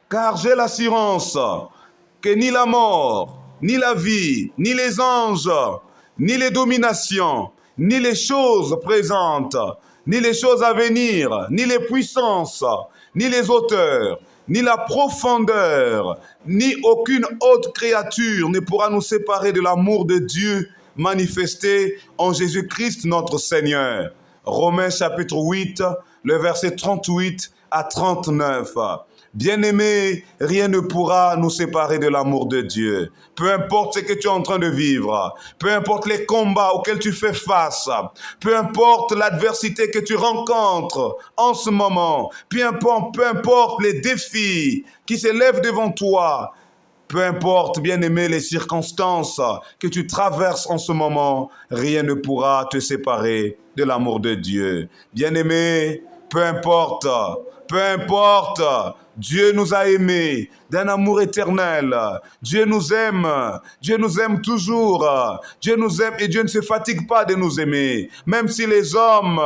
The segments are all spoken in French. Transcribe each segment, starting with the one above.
car j'ai l'assurance que ni la mort, ni la vie, ni les anges, ni les dominations, ni les choses présentes, ni les choses à venir, ni les puissances, ni les hauteurs, ni la profondeur, ni aucune autre créature ne pourra nous séparer de l'amour de Dieu manifesté en Jésus-Christ notre Seigneur. Romains chapitre 8, le verset 38 à 39. Bien-aimés, rien ne pourra nous séparer de l'amour de Dieu. Peu importe ce que tu es en train de vivre, peu importe les combats auxquels tu fais face, peu importe l'adversité que tu rencontres en ce moment, peu importe les défis qui s'élèvent devant toi, peu importe, bien-aimé, les circonstances que tu traverses en ce moment, rien ne pourra te séparer de l'amour de Dieu. Bien-aimé, peu importe, Dieu nous a aimés d'un amour éternel. Dieu nous aime toujours. Dieu nous aime et Dieu ne se fatigue pas de nous aimer. Même si les hommes,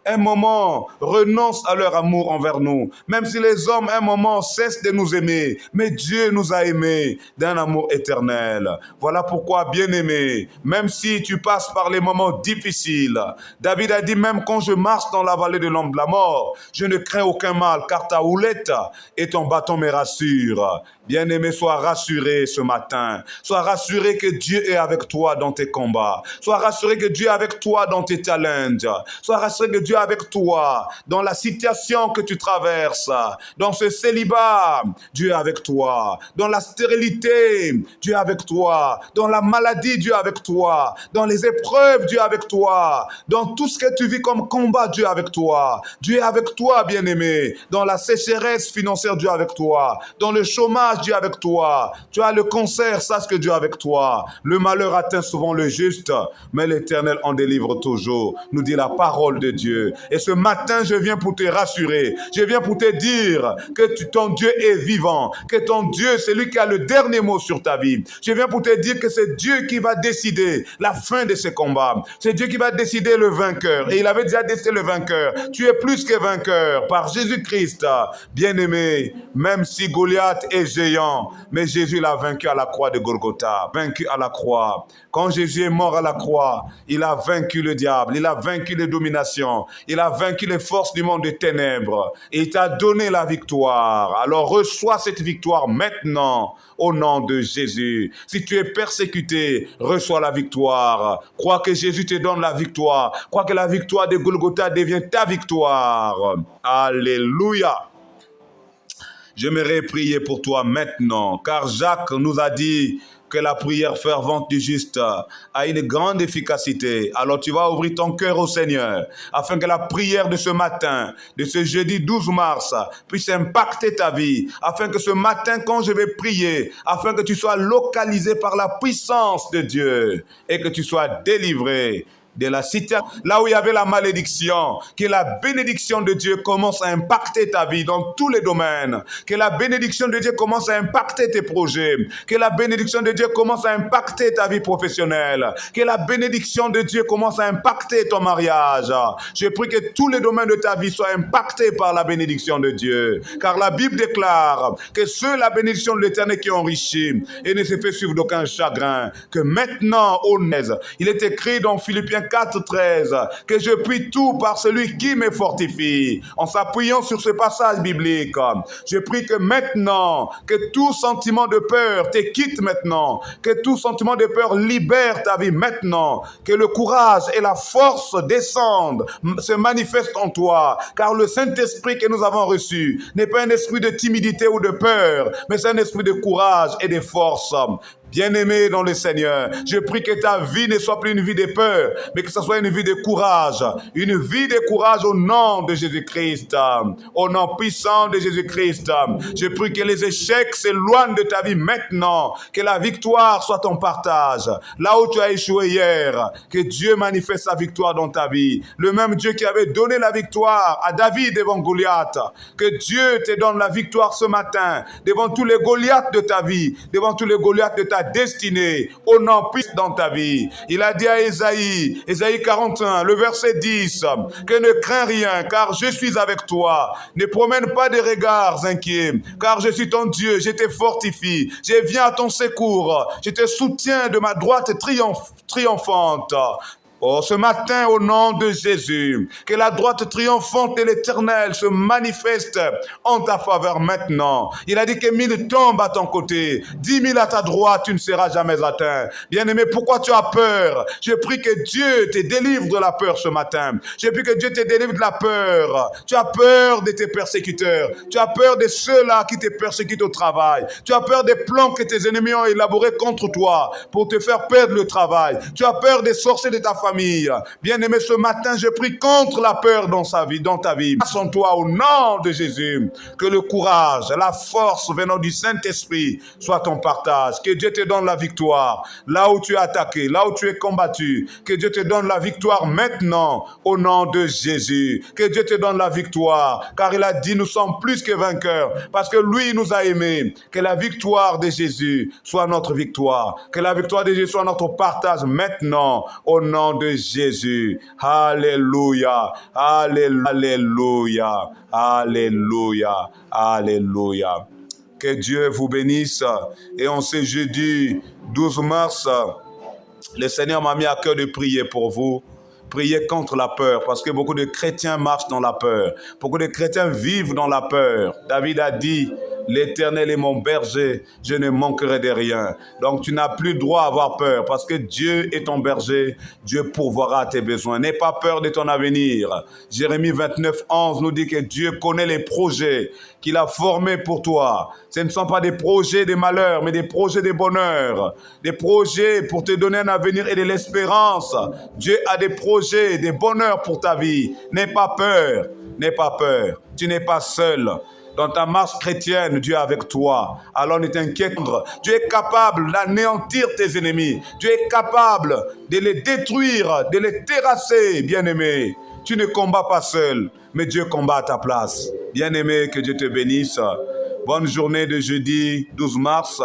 un moment, renoncent à leur amour envers nous. Même si les hommes, un moment, cessent de nous aimer. Mais Dieu nous a aimés d'un amour éternel. Voilà pourquoi, bien-aimé, même si tu passes par les moments difficiles, David a dit, même quand je marche dans la vallée de l'ombre de la mort, je ne crains aucun mal, car ta houlette et ton bâton me rassurent. Bien-aimé, sois rassuré ce matin. Sois rassuré que Dieu est avec toi dans tes combats. Sois rassuré que Dieu est avec toi dans tes challenges. Sois rassuré que Dieu est avec toi dans la situation que tu traverses. Dans ce célibat, Dieu est avec toi. Dans la stérilité, Dieu est avec toi. Dans la maladie, Dieu est avec toi. Dans les épreuves, Dieu est avec toi. Dans tout ce que tu vis comme combat, Dieu est avec toi. Dieu est avec toi, bien-aimé. Dans la sécheresse financière, Dieu est avec toi. Dans le chômage, Dieu est avec toi. Tu as le cancer, sache que Dieu est avec toi. Le malheur atteint souvent le juste, mais l'Éternel en délivre toujours, nous dit la parole de Dieu. Et ce matin, je viens pour te rassurer. Je viens pour te dire que ton Dieu est vivant, que ton Dieu, c'est lui qui a le dernier mot sur ta vie. Je viens pour te dire que c'est Dieu qui va décider la fin de ce combat. C'est Dieu qui va décider le vainqueur. Et il avait déjà décidé le vainqueur. Tu es plus que vainqueur par Jésus-Christ. Bien-aimé, même si Goliath est géant, mais Jésus l'a vaincu à la croix de Golgotha, vaincu à la croix. Quand Jésus est mort à la croix, il a vaincu le diable, il a vaincu les dominations, il a vaincu les forces du monde des ténèbres, et il t'a donné la victoire. Alors reçois cette victoire maintenant, au nom de Jésus. Si tu es persécuté, reçois la victoire. Crois que Jésus te donne la victoire. Crois que la victoire de Golgotha devient ta victoire. Alléluia. J'aimerais prier pour toi maintenant, car Jacques nous a dit que la prière fervente du juste a une grande efficacité. Alors tu vas ouvrir ton cœur au Seigneur, afin que la prière de ce matin, de ce jeudi 12 mars, puisse impacter ta vie, afin que ce matin, quand je vais prier, afin que tu sois localisé par la puissance de Dieu, et que tu sois délivré de la cité, là où il y avait la malédiction, que la bénédiction de Dieu commence à impacter ta vie dans tous les domaines, que la bénédiction de Dieu commence à impacter tes projets, que la bénédiction de Dieu commence à impacter ta vie professionnelle, que la bénédiction de Dieu commence à impacter ton mariage. Je prie que tous les domaines de ta vie soient impactés par la bénédiction de Dieu, car la Bible déclare que ceux la bénédiction de l'Éternel qui enrichit et ne se fait suivre d'aucun chagrin, que maintenant, au Nez, il est écrit dans Philippiens 4:13, que je prie tout par celui qui me fortifie. En s'appuyant sur ce passage biblique, je prie que maintenant, que tout sentiment de peur te quitte maintenant, que tout sentiment de peur libère ta vie maintenant, que le courage et la force descendent, se manifestent en toi, car le Saint-Esprit que nous avons reçu n'est pas un esprit de timidité ou de peur, mais c'est un esprit de courage et de force. Bien-aimé dans le Seigneur, je prie que ta vie ne soit plus une vie de peur, mais que ce soit une vie de courage au nom de Jésus-Christ, au nom puissant de Jésus-Christ. Je prie que les échecs s'éloignent de ta vie maintenant, que la victoire soit ton partage. Là où tu as échoué hier, que Dieu manifeste sa victoire dans ta vie. Le même Dieu qui avait donné la victoire à David devant Goliath, que Dieu te donne la victoire ce matin, devant tous les Goliaths de ta vie, devant tous les Goliaths de ta ta destinée, au nom puissant dans ta vie. Il a dit à Ésaïe 41, le verset 10, que ne crains rien, car je suis avec toi. Ne promène pas de regards inquiets, car je suis ton Dieu, je te fortifie, je viens à ton secours, je te soutiens de ma droite triomphante. Oh, ce matin, au nom de Jésus, que la droite triomphante de l'Éternel se manifeste en ta faveur maintenant. Il a dit que 1000 tombent à ton côté, 10 000 à ta droite, tu ne seras jamais atteint. Bien-aimé, pourquoi tu as peur? Je prie que Dieu te délivre de la peur ce matin. Je prie que Dieu te délivre de la peur. Tu as peur de tes persécuteurs. Tu as peur de ceux-là qui te persécutent au travail. Tu as peur des plans que tes ennemis ont élaborés contre toi pour te faire perdre le travail. Tu as peur des sorciers de ta famille. Bien-aimé, ce matin, je prie contre la peur dans ta vie. Passe en toi au nom de Jésus. Que le courage, la force venant du Saint-Esprit soit ton partage. Que Dieu te donne la victoire. Là où tu es attaqué, là où tu es combattu. Que Dieu te donne la victoire maintenant au nom de Jésus. Que Dieu te donne la victoire. Car il a dit, nous sommes plus que vainqueurs. Parce que lui nous a aimés. Que la victoire de Jésus soit notre victoire. Que la victoire de Jésus soit notre partage maintenant au nom de Jésus. Alléluia, alléluia, alléluia, alléluia. Que Dieu vous bénisse. Et en ce jeudi 12 mars, le Seigneur m'a mis à cœur de prier pour vous. Priez contre la peur, parce que beaucoup de chrétiens marchent dans la peur. Beaucoup de chrétiens vivent dans la peur. David a dit, l'Éternel est mon berger, je ne manquerai de rien. Donc tu n'as plus droit à avoir peur, parce que Dieu est ton berger, Dieu pourvoira à tes besoins. N'aie pas peur de ton avenir. Jérémie 29, 11 nous dit que Dieu connaît les projets qu'il a formés pour toi. Ce ne sont pas des projets de malheur, mais des projets de bonheur. Des projets pour te donner un avenir et de l'espérance. Dieu a des projets, des bonheurs pour ta vie. N'aie pas peur, n'aie pas peur. Tu n'es pas seul. Dans ta marche chrétienne, Dieu est avec toi. Alors ne t'inquiète pas. Dieu est capable d'anéantir tes ennemis. Dieu est capable de les détruire, de les terrasser, bien-aimé. Tu ne combats pas seul, mais Dieu combat à ta place. Bien-aimé, que Dieu te bénisse. Bonne journée de jeudi 12 mars.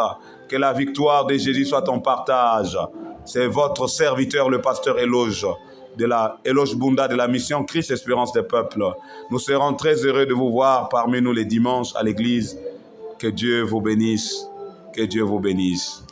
Que la victoire de Jésus soit ton partage. C'est votre serviteur, le pasteur Éloge, de la Éloge Bunda de la mission Christ Espérance des peuples. Nous serons très heureux de vous voir parmi nous les dimanches à l'église. Que Dieu vous bénisse. Que Dieu vous bénisse.